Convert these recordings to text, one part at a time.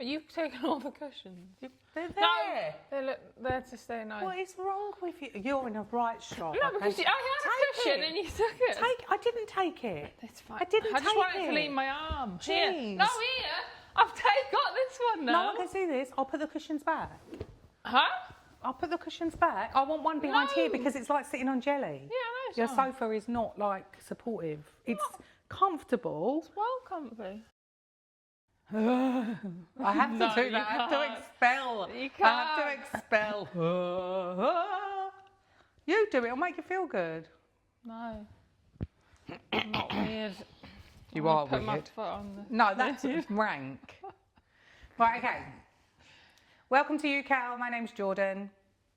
But you've taken all the cushions. They're No, there. they look there to stay nice. What is wrong with you? You're in a right shop. No, because I had a cushion and you took it. I didn't take it. It's fine. I didn't I just take wanted it. to lean my arm. Jeez. Here. No, here. I've got this one now. No one can see this. I'll put the cushions back. Huh? I'll put the cushions back. I want one behind here because it's like sitting on jelly. Yeah, Your sofa is not like supportive. It's comfortable. It's well comfy. I have to do that. I have to expel. You can't. I have to expel. You do it. It'll make you feel good. No. I'm not weird. You are put my weird. foot on the... No, that's rank. Right, okay. Welcome to You Cal. My name's Jordan.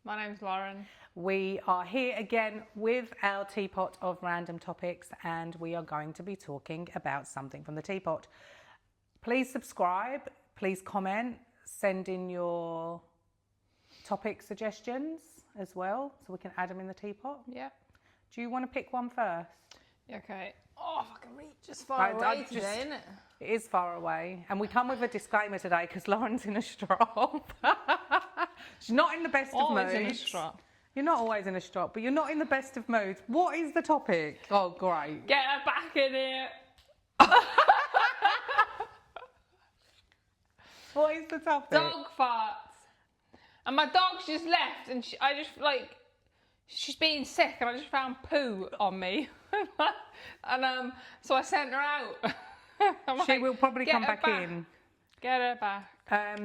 My name's Lauren. We are here again with our teapot of random topics, and we are going to be talking about something from the teapot. Please subscribe, please comment, send in your topic suggestions as well so we can add them in the teapot. Yeah. Do you want to pick one first? Okay. Oh, if I can reach as far away today, isn't it? It is far away. And we come with a disclaimer today because Lauren's in a strop. She's not in the best of moods. Always in a strop. You're not always in a strop, but you're not in the best of moods. What is the topic? Oh, great. Get her back in here. What is the topic? Dog farts. And my dog's just left and she's been sick and I just found poo on me. And so I sent her out. She will probably come back in. Get her back. I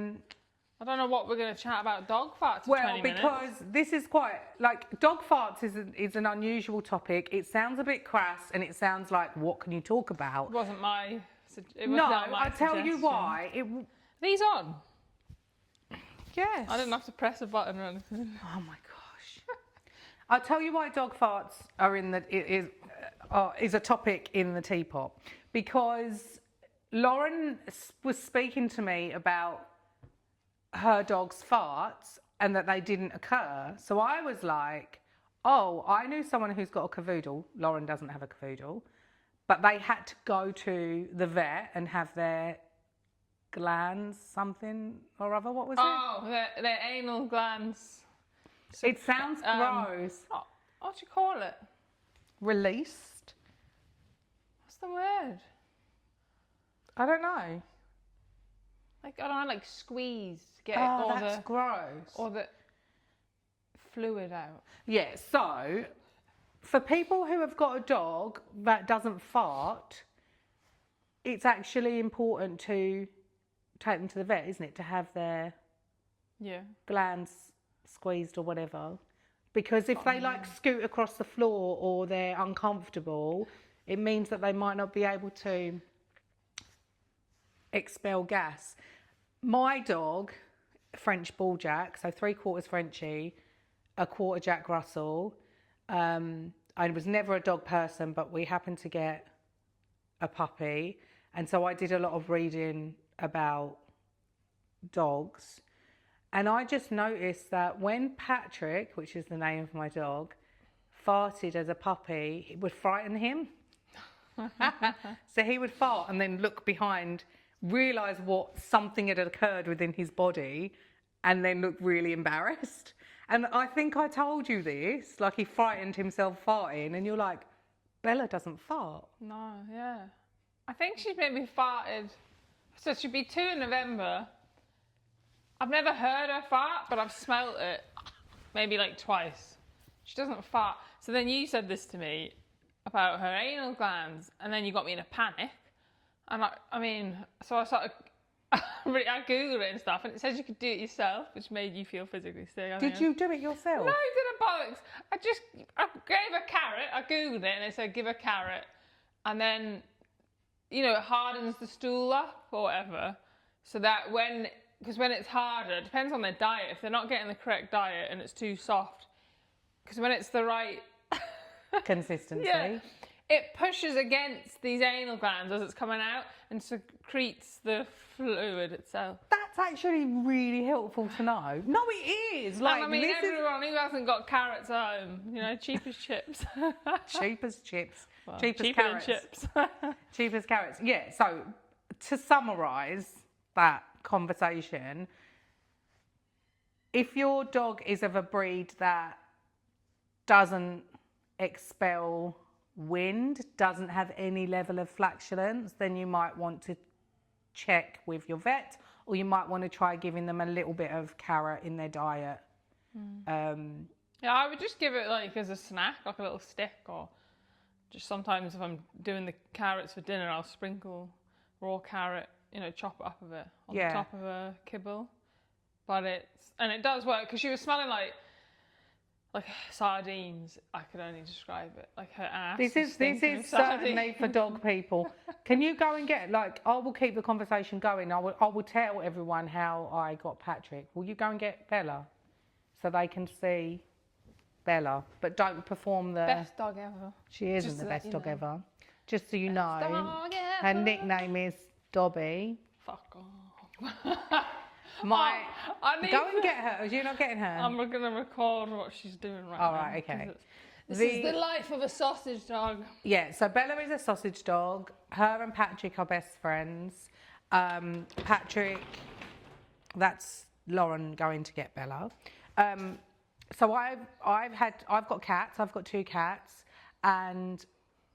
don't know what we're going to chat about dog farts for 20 minutes. Well, because this is quite, like, dog farts is an unusual topic. It sounds a bit crass and it sounds like, what can you talk about? It wasn't my I'll tell you why. These on? Yes. I didn't have to press a button or anything. Oh my gosh. I'll tell you why dog farts are is a topic in the teapot. Because Lauren was speaking to me about her dog's farts and that they didn't occur. So I was like, oh, I knew someone who's got a cavoodle. Lauren doesn't have a cavoodle. But they had to go to the vet and have their glands, something or other. What was it? Oh, their anal glands. It sounds gross. What do you call it? Released? What's the word? I don't know. Like, I don't know, like squeeze. Get that's gross. Or the fluid out. Yeah, so for people who have got a dog that doesn't fart, it's actually important to take them to the vet, isn't it? To have their glands squeezed or whatever. Because if they scoot across the floor or they're uncomfortable, it means that they might not be able to expel gas. My dog, French Bull Jack, so 3/4 Frenchie, 1/4 Jack Russell. I was never a dog person, but we happened to get a puppy. And so I did a lot of reading about dogs. And I just noticed that when Patrick, which is the name of my dog, farted as a puppy, it would frighten him. So he would fart and then look behind, realise something had occurred within his body, and then look really embarrassed. And I think I told you this, like he frightened himself farting, and you're like, Bella doesn't fart. No, yeah. I think she's maybe farted. So she'd be 2 in November. I've never heard her fart, but I've smelt it maybe like twice. She doesn't fart. So then you said this to me about her anal glands, and then you got me in a panic. And so I started, I Googled it and stuff, and it says you could do it yourself, which made you feel physically sick. Did you do it yourself? No, I did a bollocks. I gave a carrot, I Googled it, and it said give a carrot, and then, it hardens the stool up or whatever, so that because when it's harder, it depends on their diet. If they're not getting the correct diet and it's too soft, because when it's the right consistency, it pushes against these anal glands as it's coming out and secretes the fluid itself. That's actually really helpful to know. No, it is. Like, and everyone who hasn't got carrots at home, cheap as chips. Cheap as chips. Well, cheap as cheaper carrots. than chips. Cheap as carrots. Yeah, so to summarise that conversation. If your dog is of a breed that doesn't expel wind, doesn't have any level of flatulence, then you might want to check with your vet, or you might want to try giving them a little bit of carrot in their diet. Yeah, I would just give it like as a snack, like a little stick, or just sometimes if I'm doing the carrots for dinner, I'll sprinkle raw carrot, you know, chop it up a bit on the top of a kibble. But it does work, because she was smelling like sardines. I could only describe it like her ass. This is certainly for dog people. Can you go and get, like, I will keep the conversation going. I will tell everyone how I got Patrick. Will you go and get Bella so they can see Bella, but don't perform the best dog ever. She isn't Just the to best let you dog know. ever. Just so you know, Dog her ever. nickname is Dobby. Fuck off. I need Go and get her. You're not getting her. I'm going to record what she's doing right now. All right, okay. This is the life of a sausage dog. Yeah, so Bella is a sausage dog. Her and Patrick are best friends. Patrick, that's Lauren going to get Bella. So I've got cats. I've got 2 cats, and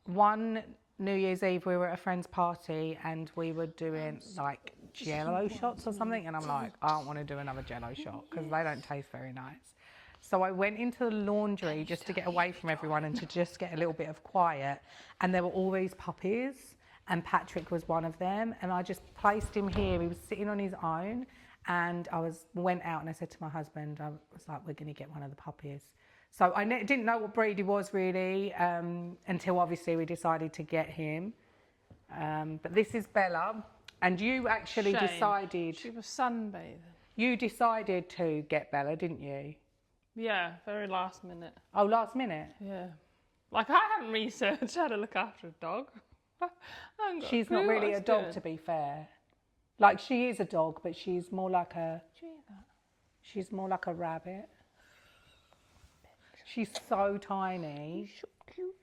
one New Year's Eve we were at a friend's party and we were doing like Jello shots or something, and I'm like, I don't want to do another Jello shot because they don't taste very nice. So I went into the laundry just to get away from everyone and to just get a little bit of quiet, and there were all these puppies, and Patrick was one of them, and I just placed him here. He was sitting on his own, and went out and I said to my husband, I was like, we're going to get one of the puppies. So I didn't know what breed he was really until obviously we decided to get him. But this is Bella, and you actually decided... She was sunbathing. You decided to get Bella, didn't you? Yeah, very last minute. Oh, last minute? Yeah. Like, I haven't researched how to look after a dog. She's not really a dog, to be fair. Like, she is a dog, but she's more like a... She's more like a rabbit. She's so tiny. She's so cute.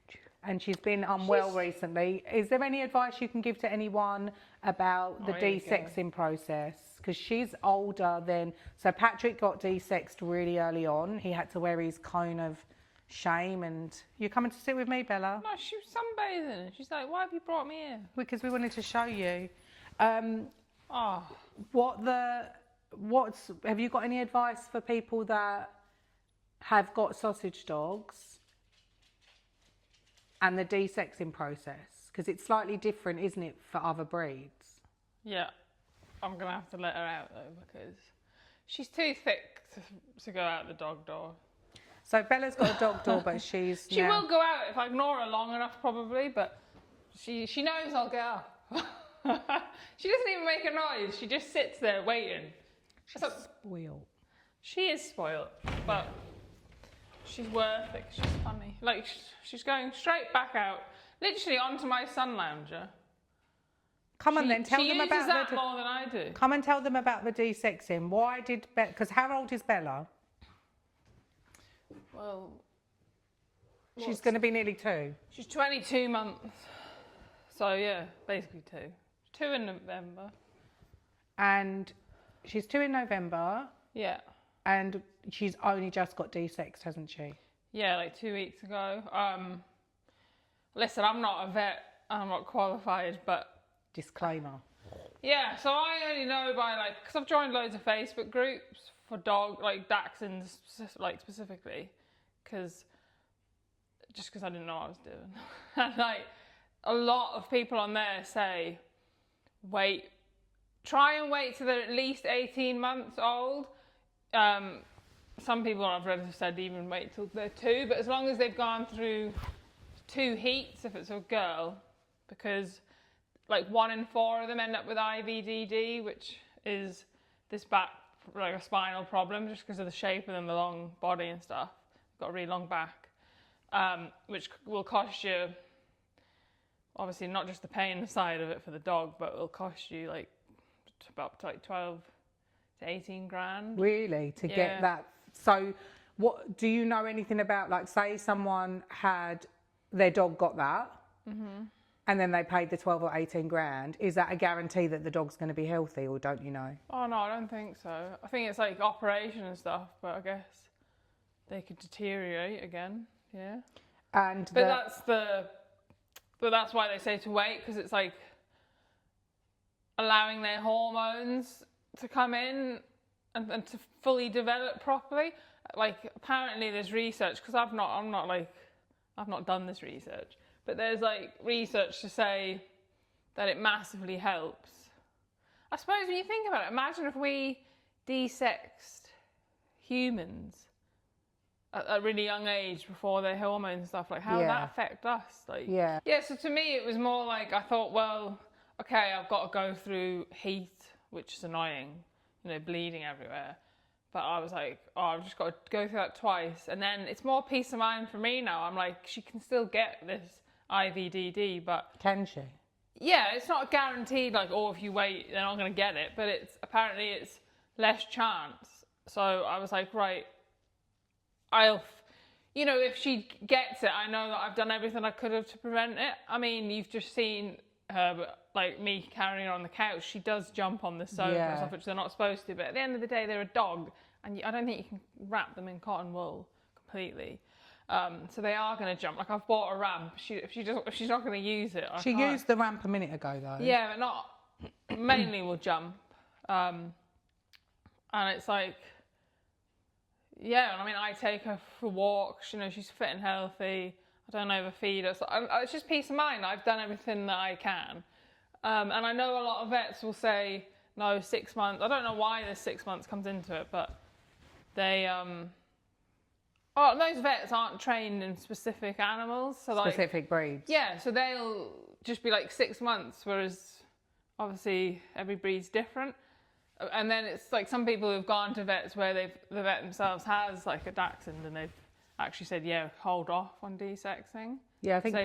And she's been unwell recently. Is there any advice you can give to anyone about the desexing process? Because she's older than... So Patrick got desexed really early on. He had to wear his cone of shame. And you're coming to sit with me, Bella? No, she was sunbathing. She's like, why have you brought me here? Because we wanted to show you. Oh. Have you got any advice for people that have got sausage dogs and the desexing process? Because it's slightly different, isn't it, for other breeds? Yeah. I'm going to have to let her out, though, because she's too thick to go out the dog door. So Bella's got a dog door, but she will go out if I ignore her long enough, probably, but she knows I'll get up. She doesn't even make a noise. She just sits there waiting. She's spoiled. She is spoiled, but she's worth it. She's funny. Like, she's going straight back out, literally onto my sun lounger. Come on then, tell them about She uses that more than I do. Come and tell them about the desexing. Why did Bella... Because how old is Bella? Well... She's going to be nearly 2. She's 22 months. So, yeah, basically 2. 2 in November. And she's 2 in November. Yeah. And she's only just got desexed, hasn't she? Yeah, like 2 weeks ago. Listen, I'm not a vet. I'm not qualified, but... Disclaimer. Yeah, so I only know by, like... Because I've joined loads of Facebook groups for dachshunds, like, specifically. Just because I didn't know what I was doing. And, like, a lot of people on there say, try and wait till they're at least 18 months old. Some people I've read have said even wait till they're 2, but as long as they've gone through 2 heats, if it's a girl, because like 1 in 4 of them end up with IVDD, which is this like a spinal problem, just because of the shape of them, the long body and stuff. Got a really long back, which will cost you, obviously not just the pain side of it for the dog, but it'll cost you like about like 12 to 18 grand. Really? To get that? So what, do you know anything about, like, say someone had, their dog got that, and then they paid the 12 or 18 grand, is that a guarantee that the dog's going to be healthy, or don't you know? Oh no, I don't think so. I think it's like operation and stuff, but I guess they could deteriorate again. Yeah. And but that's why they say to wait, because it's like allowing their hormones to come in and to fully develop properly. Like apparently there's research, because I've not done this research, but there's like research to say that it massively helps. I suppose when you think about it, imagine if we desexed humans at a really young age before their hormones and stuff, like how would that affect us? Like, yeah, so to me it was more like, I thought, well, okay, I've got to go through heat, which is annoying, you know, bleeding everywhere. But I was like, oh, I've just got to go through that twice. And then it's more peace of mind for me now. I'm like, she can still get this IVDD, but... Can she? Yeah, it's not guaranteed, like, oh, if you wait, they're not going to get it. But apparently it's less chance. So I was like, right, you know, if she gets it, I know that I've done everything I could have to prevent it. I mean, you've just seen her, but like me carrying her on the couch, she does jump on the sofa and stuff, which they're not supposed to. But at the end of the day, they're a dog, and I don't think you can wrap them in cotton wool completely. So they are going to jump. Like, I've bought a ramp. If she's not going to use it, she used the ramp a minute ago though. Yeah, but not mainly will jump. And it's like, yeah. I mean, I take her for walks. You know, she's fit and healthy. I don't overfeed her. So it's just peace of mind. I've done everything that I can. And I know a lot of vets will say, no, 6 months. I don't know why the 6 months comes into it, but they... most vets aren't trained in specific animals. So specific breeds. Yeah, so they'll just be like 6 months, whereas obviously every breed's different. And then it's like some people who've gone to vets where the vet themselves has like a dachshund, and they've actually said, yeah, hold off on desexing. Yeah, I think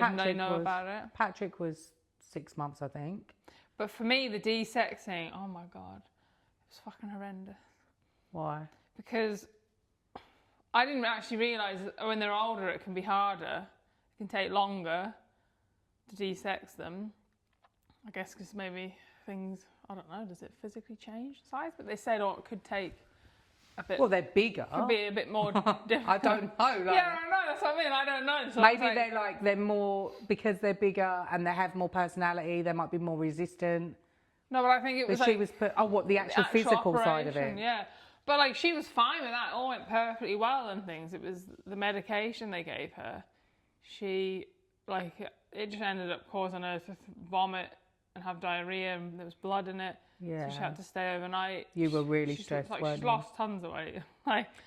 Patrick was 6 months, I think. But for me, the desexing, oh my God, it was fucking horrendous. Why? Because I didn't actually realise that when they're older, it can be harder. It can take longer to desex them. I guess because maybe things, I don't know, does it physically change size? But they said, it could take a bit. Well, they're bigger. Could be a bit more difficult. I don't know. Yeah, I know. That's what I mean. I don't know. So maybe they're more, because they're bigger and they have more personality, they might be more resistant. No, but I think it was she was put, the actual physical side of it. Yeah. But like, she was fine with that. It all went perfectly well and things. It was the medication they gave her. It just ended up causing her to vomit and have diarrhea, and there was blood in it. Yeah. So she had to stay overnight. You were really stressed, weren't She's you? lost tons of weight.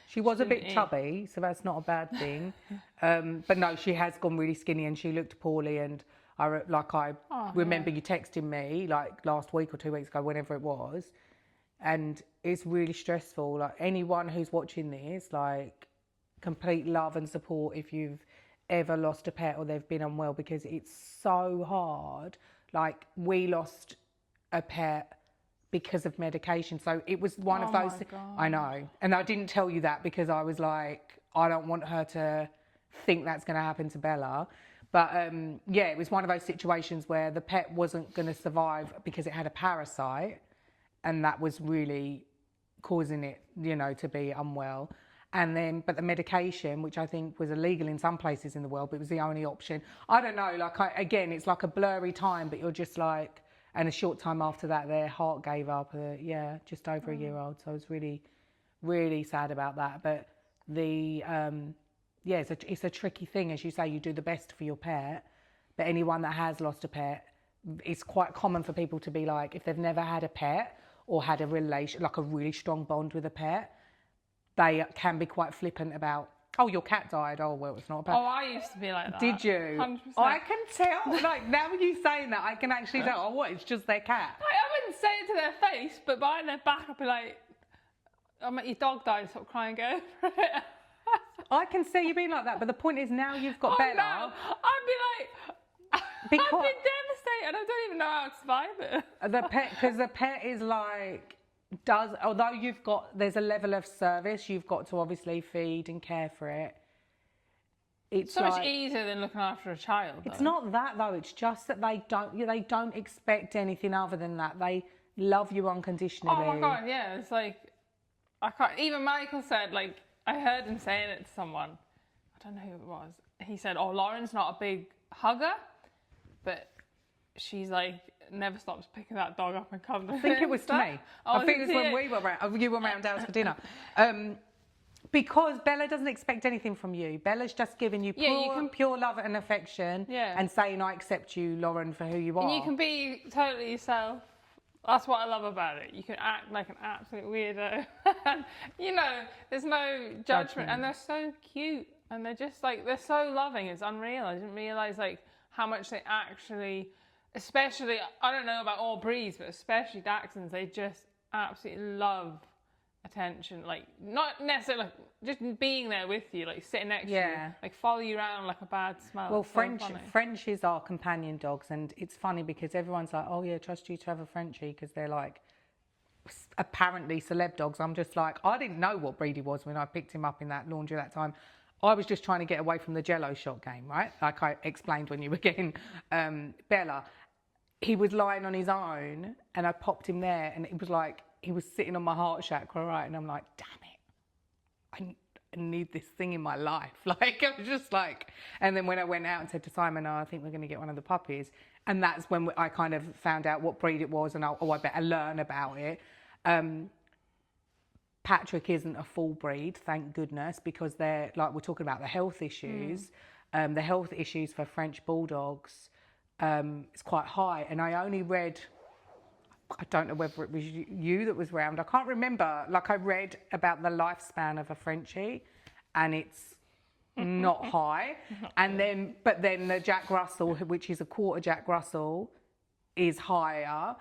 She was a bit chubby, so that's not a bad thing. But no, she has gone really skinny, and she looked poorly. And I remember you texting me like last week or 2 weeks ago, whenever it was. And it's really stressful. Like, anyone who's watching this, like, complete love and support if you've ever lost a pet or they've been unwell, because it's so hard. Like, we lost a pet because of medication. So it was one of those. I know. And I didn't tell you that because I was like, I don't want her to think that's going to happen to Bella. But it was one of those situations where the pet wasn't going to survive because it had a parasite. And that was really causing it, to be unwell. And then, but the medication, which I think was illegal in some places in the world, but it was the only option. I don't know, again, it's like a blurry time, but you're just like, and a short time after that, their heart gave up, just over a year old. So I was really, really sad about that. But it's a tricky thing. As you say, you do the best for your pet, but anyone that has lost a pet, it's quite common for people to be like, if they've never had a pet or had a relation, like a really strong bond with a pet, they can be quite flippant about, oh, your cat died. Oh, well, it's not a pet. Oh, I used to be like that. Did you? 100%. I can tell. Like, now you saying that, I can actually tell, oh, what, it's just their cat. I wouldn't say it to their face, but behind their back, I'd be like, your dog died, stop crying, go for it. I can see you being like that, but the point is now you've got Bella. No. I'd be like, I've been devastated. I don't even know how to survive it. Because the pet is like, although there's a level of service, you've got to obviously feed and care for it. It's so like, much easier than looking after a child. it's though. not that though. It's just that they don't expect anything other than that. They love you unconditionally. Oh my god, yeah. It's like I can't. Even Michael said, like, I heard him saying it to someone. I don't know who it was. He said, "Oh, Lauren's not a big hugger, but she's like never stops picking that dog up and cuddling." I think it was to me. I think it was when we were around. You were around ours for dinner. Because Bella doesn't expect anything from you. Bella's just giving you pure love and affection, and saying, "I accept you, Lauren, for who you are." And you can be totally yourself. That's what I love about it. You can act like an absolute weirdo. You know, there's no judgment. And they're so cute. And they're just like, they're so loving. It's unreal. I didn't realise like how much they actually, especially, I don't know about all breeds, but especially dachshunds, they just absolutely love attention. Like, not necessarily, like, just being there with you, like sitting next to you, like follow you around like a bad smell. Well, Frenchies are companion dogs, and it's funny because everyone's like, "Oh yeah, trust you to have a Frenchie," because they're like apparently celeb dogs. I'm just like, I didn't know what breed he was when I picked him up in that laundry that time. I was just trying to get away from the Jello shot game, right? Like I explained when you were getting Bella. He was lying on his own, and I popped him there, and it was like he was sitting on my heart chakra, right? And I'm like, damn it, I need this thing in my life. Like, I was just like, and then when I went out and said to Simon, "Oh, I think we're going to get one of the puppies," and that's when I kind of found out what breed it was, and I better learn about it. Patrick isn't a full breed, thank goodness, because they're like, we're talking about the health issues. The health issues for French bulldogs is quite high, and I only read, I don't know whether it was you that was round, I can't remember, like I read about the lifespan of a Frenchie, and it's not high. And then, but then the Jack Russell, which is a quarter Jack Russell, is higher.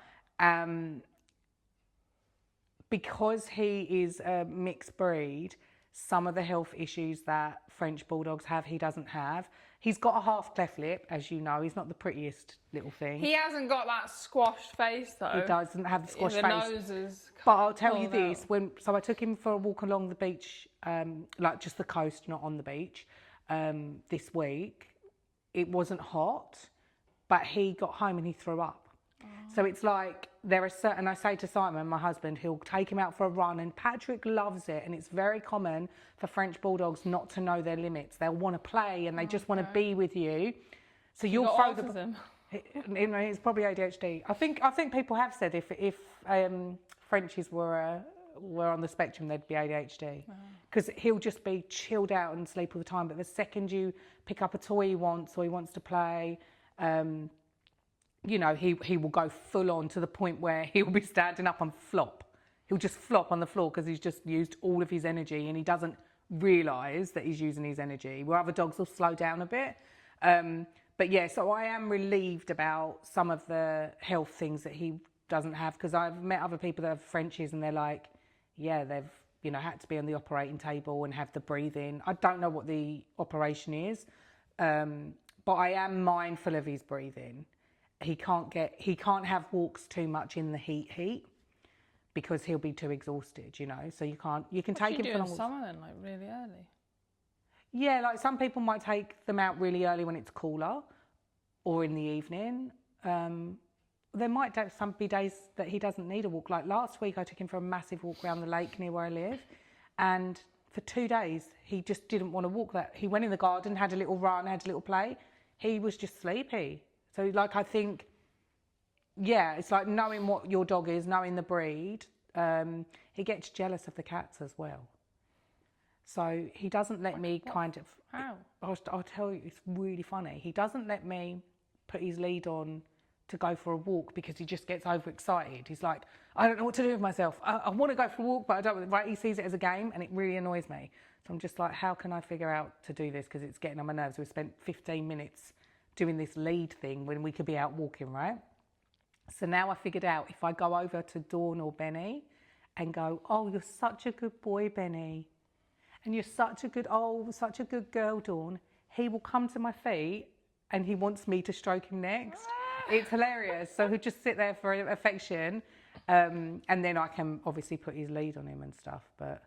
Because he is a mixed breed, some of the health issues that French bulldogs have, he doesn't have. He's got a half cleft lip, as you know. He's not the prettiest little thing. He hasn't got that squashed face, though. He doesn't have the squashed face. The nose is. But I'll tell you this: so I took him for a walk along the beach, like just the coast, not on the beach, this week. It wasn't hot, but he got home and he threw up. So it's like there are certain, I say to Simon, my husband, he'll take him out for a run, and Patrick loves it, and it's very common for French bulldogs not to know their limits. They'll want to play and they just want to be with you. So you'll throw autism. It's probably ADHD. I think people have said if Frenchies were on the spectrum, they'd be ADHD, because he'll just be chilled out and sleep all the time. But the second you pick up a toy he wants, or he wants to play, you know, he will go full on to the point where he'll be standing up and flop. He'll just flop on the floor because he's just used all of his energy, and he doesn't realise that he's using his energy, where other dogs will slow down a bit. But yeah, so I am relieved about some of the health things that he doesn't have, because I've met other people that have Frenchies and they're like, yeah, they've, you know, had to be on the operating table and have the breathing. I don't know what the operation is, but I am mindful of his breathing. He can't have walks too much in the heat, because he'll be too exhausted, you know. So you can take him for long walks. Summer then, like really early? Yeah, like some people might take them out really early when it's cooler, or in the evening. There might be days that he doesn't need a walk. Like last week, I took him for a massive walk around the lake near where I live, and for 2 days he just didn't want to walk. That he went in the garden, had a little run, had a little play. He was just sleepy. So like, I think, yeah, it's like knowing what your dog is, knowing the breed. He gets jealous of the cats as well. So he doesn't let me kind of... How? I'll tell you, it's really funny. He doesn't let me put his lead on to go for a walk, because he just gets overexcited. He's like, I don't know what to do with myself. I want to go for a walk, but I don't... Right, he sees it as a game, and it really annoys me. So I'm just like, how can I figure out to do this? Because it's getting on my nerves. We've spent 15 minutes doing this lead thing when we could be out walking, right? So now I figured out, if I go over to Dawn or Benny and go, "Oh, you're such a good boy, Benny, and you're such a good girl, Dawn," he will come to my feet and he wants me to stroke him next. It's hilarious. So he'll just sit there for affection, and then I can obviously put his lead on him and stuff. But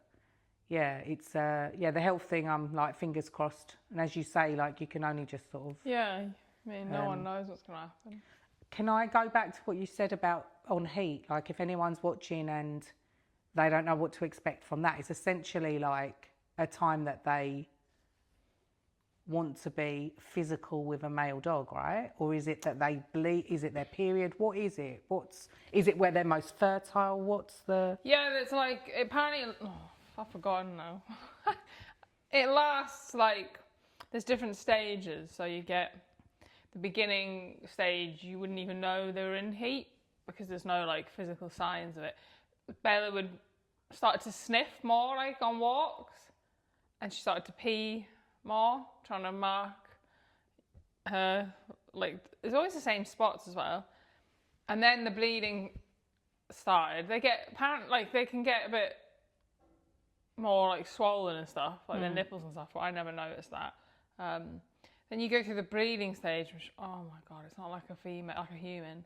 yeah, it's the health thing. I'm like fingers crossed. And as you say, like you can only just sort of. Yeah, I mean, no one knows what's going to happen. Can I go back to what you said about on heat? Like if anyone's watching and they don't know what to expect from that, it's essentially like a time that they want to be physical with a male dog, right? Or is it that they bleed? Is it their period? What is it? Is it where they're most fertile? What's the... Yeah, it's like, apparently, I've forgotten now. It lasts like, there's different stages. So you get the beginning stage, you wouldn't even know they were in heat because there's no like physical signs of it. Bella would start to sniff more like on walks, and she started to pee more, trying to mark her, like, it's always the same spots as well. And then the bleeding started. They get, apparently, like, they can get a bit more, like, swollen and stuff, like their nipples and stuff, but I never noticed that. Then you go through the breeding stage, which, oh my God, it's not like a female, like a human.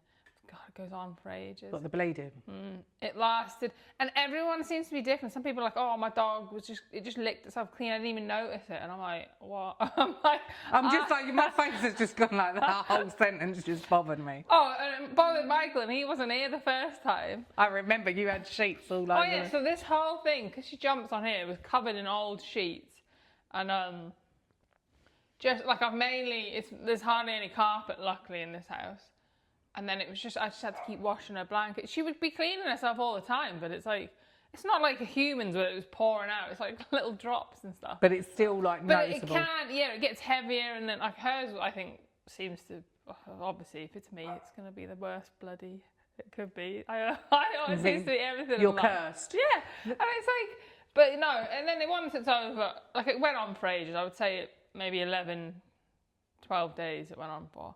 God, it goes on for ages. Got the bleeding. It lasted, and everyone seems to be different. Some people are like, oh, my dog it just licked itself clean. I didn't even notice it. And I'm like, what? I'm just like, my face has just gone like that. Whole sentence just bothered me. Oh, and it bothered Michael, and he wasn't here the first time. I remember you had sheets all over. Oh yeah, so this whole thing, because she jumps on here, was covered in old sheets, and just like there's hardly any carpet, luckily, in this house. And then it was just, I just had to keep washing her blanket. She would be cleaning herself all the time, but it's like, it's not like a human's where it was pouring out. It's like little drops and stuff. But it's still like noticeable. But it can, yeah, it gets heavier, and then like hers, I think, seems to, obviously, if it's me, it's going to be the worst bloody it could be. I honestly see everything. You're cursed. Yeah. And it's like, but no, and then once it's over, like it went on for ages. I would say maybe 11, 12 days it went on for.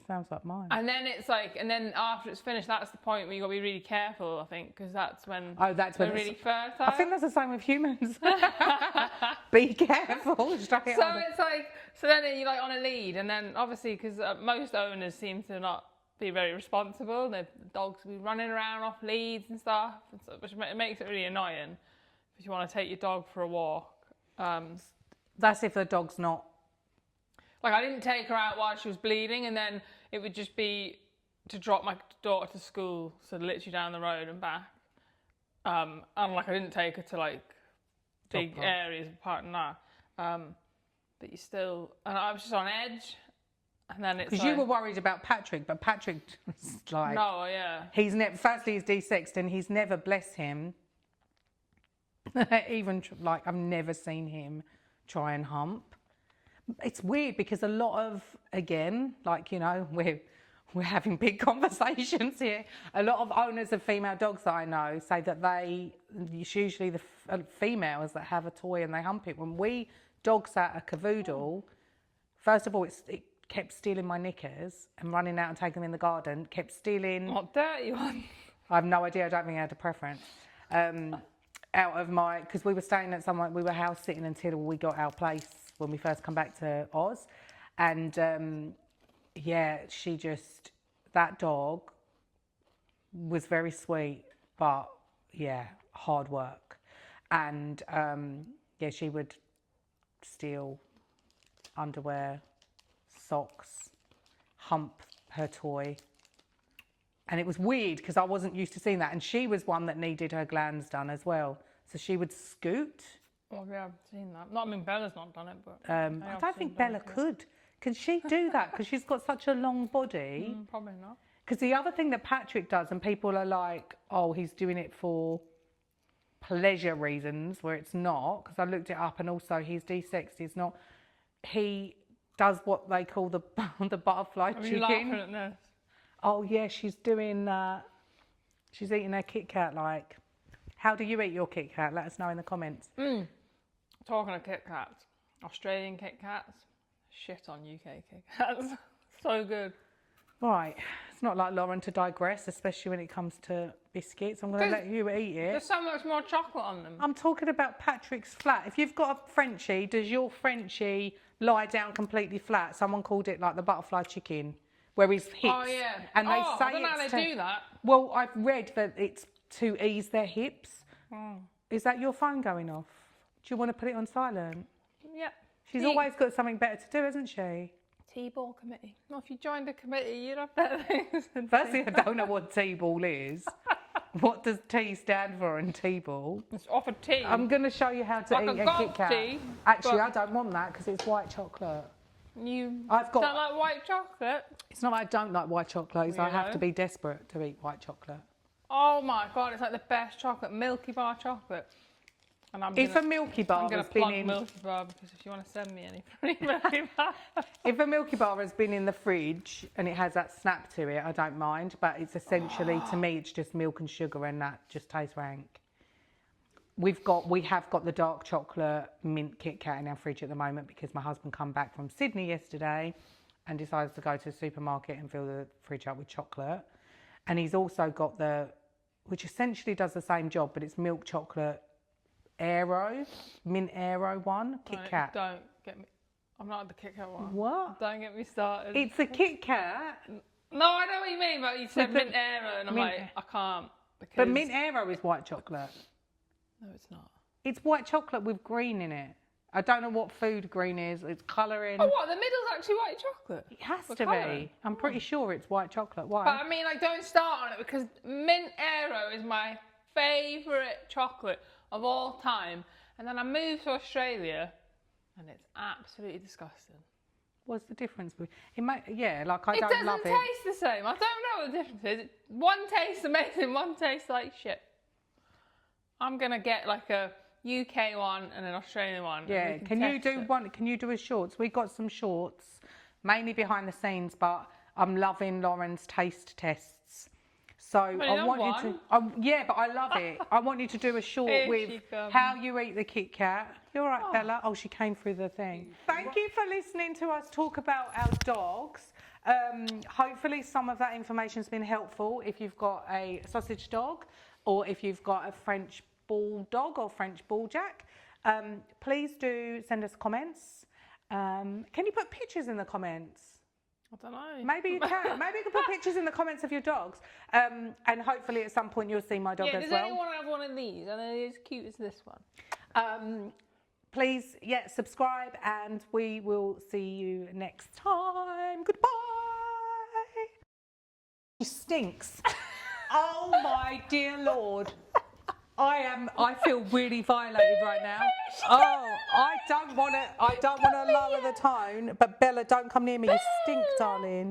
Sounds like mine. And then it's like, and then after it's finished, that's the point where you got to be really careful, I think, because that's when they're really fertile. I think that's the same with humans. Be careful. It's like, so then you're like on a lead, and then obviously, because most owners seem to not be very responsible, the dogs will be running around off leads and stuff, which makes it really annoying if you want to take your dog for a walk. That's if the dog's not. Like, I didn't take her out while she was bleeding, and then it would just be to drop my daughter to school, so literally down the road and back. And, like, I didn't take her to, like, big areas apart from that. But you still... And I was just on edge, and then it's Because you were worried about Patrick, but Patrick was like... No, yeah. He's firstly, he's desexed, and he's never, bless him, even, like, I've never seen him try and hump. It's weird because a lot of, again, like, you know, we're having big conversations here. A lot of owners of female dogs that I know say that it's usually the females that have a toy and they hump it. When we dog sat a cavoodle, first of all, it kept stealing my knickers and running out and taking them in the garden, kept stealing... What dirty one? I have no idea, I don't think I had a preference. Out of my... Because we were staying at somewhere, we were house sitting until we got our place when we first come back to Oz, and yeah, that dog was very sweet, but yeah, hard work. And yeah, she would steal underwear, socks, hump her toy, and it was weird because I wasn't used to seeing that. And she was one that needed her glands done as well, so she would scoot. Oh yeah, I've seen that. I mean, Bella's not done it, but... I don't think Bella could. Can she do that? Because she's got such a long body. Probably not. Because the other thing that Patrick does, and people are like, oh, he's doing it for pleasure reasons, where it's not. Because I looked it up, and also he's desexed. He's not. He does what they call the butterfly chicken. Are you laughing at this? Oh yeah, she's doing... she's eating her Kit Kat like... How do you eat your Kit Kat? Let us know in the comments. Talking of Kit Kats, Australian Kit Kats, shit on UK Kit Kats. So good. Right, it's not like Lauren to digress, especially when it comes to biscuits. I'm going to let you eat it. There's so much more chocolate on them. I'm talking about Patrick's flat. If you've got a Frenchie, does your Frenchie lie down completely flat? Someone called it like the butterfly chicken, where his hips... Oh, yeah. And they say I don't know how they do that. Well, I've read that it's to ease their hips. Is that your phone going off? Do you want to put it on silent? Yeah. She's always got something better to do, hasn't she? T-ball committee. Well, if you joined a committee, you'd have better things. Firstly, I don't know what T-ball is. What does T stand for in T-ball? It's off a tea. I'm going to show you how to Like eat a a golf Kit Kat. tea, Actually, but- I don't want that because it's white chocolate. Don't like white chocolate? It's not like I don't like white chocolate. It's I have Weirdo. to be desperate to eat white chocolate. Oh my god, it's like the best chocolate, Milky Bar chocolate. And If a Milky Bar I'm gonna has been plug in, Milky Bar because if you want to send me any free Milky Bar. if a Milky Bar has been in the fridge and it has that snap to it, I don't mind. But it's essentially to me, it's just milk and sugar, and that just tastes rank. We have got the dark chocolate mint Kit Kat in our fridge at the moment because my husband come back from Sydney yesterday and decided to go to the supermarket and fill the fridge up with chocolate. And he's also got which essentially does the same job, but it's milk chocolate Aero, mint Aero one, Kit Kat. Don't get me. I'm not the Kit Kat one. What? Don't get me started. It's a Kit Kat. No, I know what you mean, but you said mint Aero, and I'm mint- like, I can't. Because... But mint Aero is white chocolate. No, it's not. It's white chocolate with green in it. I don't know what food green is. It's colouring. Oh, what? The middle's actually white chocolate? It has For to colouring? be. I'm pretty sure it's white chocolate. Why? But I mean, like, don't start on it because mint Aero is my favourite chocolate of all time. And then I moved to Australia, and it's absolutely disgusting. What's the difference? I don't love it. It doesn't taste the same. I don't know what the difference is. One tastes amazing, one tastes like shit. I'm gonna get like a UK one and an Australian one. Yeah, can you do one? Can you do a shorts? We got some shorts, mainly behind the scenes, but I'm loving Lauren's taste tests. So I want you to. Yeah, but I love it. I want you to do a short with how you eat the Kit Kat. You're right, Bella. Oh, she came through the thing. Thank you for listening to us talk about our dogs. Hopefully, some of that information's been helpful. If you've got a sausage dog, or if you've got a French bulldog or French bulljack, please do send us comments. Can you put pictures in the comments? I don't know. Maybe you can. Maybe you can put pictures in the comments of your dogs. And hopefully at some point you'll see my dog as well. Does anyone have one of these? Are they as cute as this one? Please, subscribe, and we will see you next time. Goodbye. She stinks. Oh my dear Lord. I feel really violated right now. Oh, I don't want to lower the tone, but Bella, don't come near me. You stink, darling.